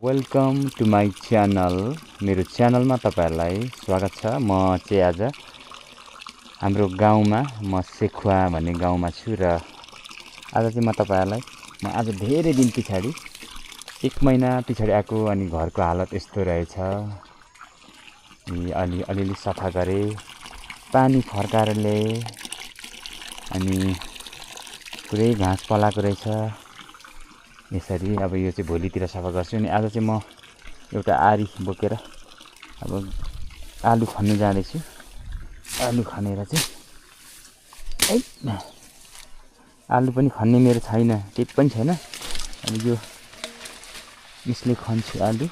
Welcome to my channel. मेरो च्यानलमा तपाईहरुलाई स्वागत छ। म चाहिँ आज हाम्रो गाउँमा म सेखुवा भन्ने गाउँमा छु र आज चाहिँ म तपाईहरुलाई आज धेरै दिन पछाडी 1 महिना पछाडी आएको अनि घरको हालत यस्तो रहेछ। अलिअलि सफा गरे, पानी फर्काएर ल्याए अनि पुरै घाँस पलाएको रहेछ। यसरी अब यो चाहिँ भोलितिर सफा गर्छु। अनि आज चाहिँ म एउटा आरी बोकेर अब आलु खन्नु जाँदैछु। आलु खनेर चाहिँ आलु पनि खन्ने मेरो छैन, टिप पनि छैन। अनि यो यसले खन्छु आलु।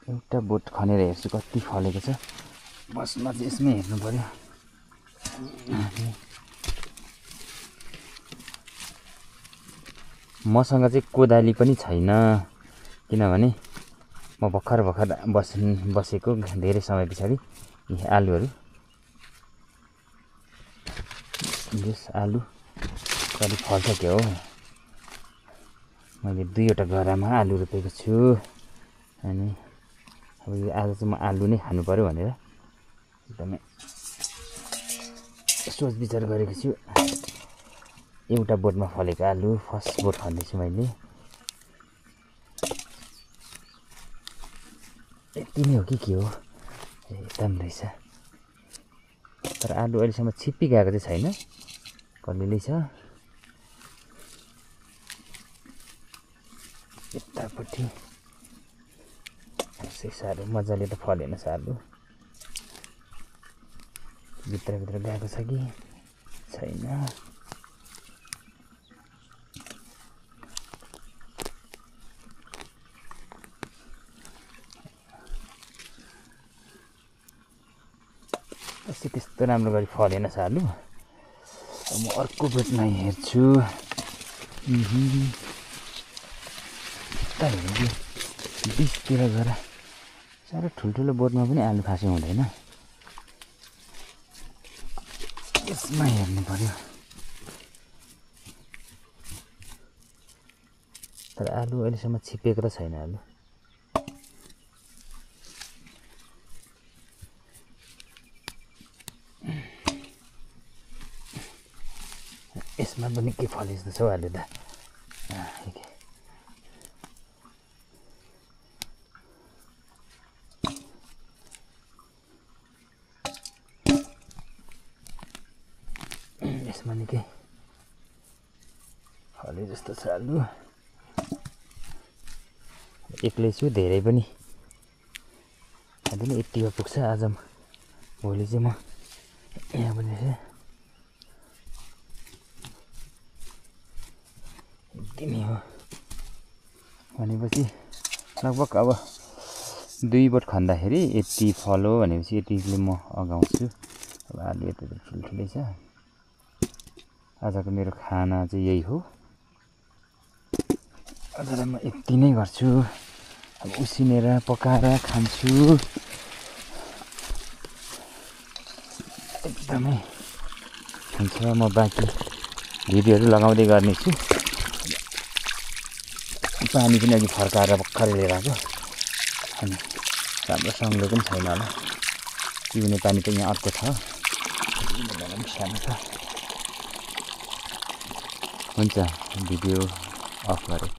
एउटा बोट खनेर हेर्छु कति फलेको छ। बसमा चाहिँ यसमै हेर्नु पर्यो। मसँग चाहिँ कोदाली पनि छैन, किनभने म भर्खर बसेको धेरै समय पछाडी यी आलुहरू यस आलु कति फल्छ के हो। मैले 2वटा गरामा आलु रोपेको छु। अनि अब यो आज चाहिँ म आलु नै खानु पर्यो भनेर एकदमै सोच विचार गरेको छु। एउटा बोटमा फलेको आलु फर्स्ट बोट खन्दैछु मैले। यति नै हो कि के हो, एकदम रहेछ। तर आलु अहिलेसम्म छिप्पी गएको चाहिँ छैन, कलिलै छ। यतापट्टि साह्रो मजाले त फलेन आलु। भित्रभित्र गएको छ कि छैन। त्यस्तो राम्रो गरी फलेन आलु। म अर्को बोटमा हेर्छु। बिचतिर गएर साह्रो ठुल्ठुलो बोटमा पनि आलु खासै हुँदैन। यसमा हेर्नु पर्यो। तर आलु अहिलेसम्म छिपेको त छैन आलु। यसमा पनि के फले जस्तो छ आलु त। यसमा निकै फले जस्तो छ आलु। एक्लै छु, धेरै पनि खाँदैन, यतिको पुग्छ आज। भोलि चाहिँ म यहाँ पनि यति नै हो भनेपछि लगभग अब 2 बोट खन्दाखेरि यति फलो भनेपछि यतिले म अगाउँछु। अब आलु यति ठुल्ठुलै छ। आजको मेरो खाना चाहिँ यही हो। आजलाई म यति नै गर्छु। अब उसिनेर पकाएर खान्छु। एकदमै हुन्छ। म बाँकी भिडियोहरू लगाउँदै गर्नेछु। पानी पनि अघि फर्काएर भर्खरै लिएर आएको। अनि राम्रो सङ्लो पनि छैन होला, पिउने पानी त यहाँ अर्को छ, सानो छ। हुन्छ, भिडियो अफ गरेँ।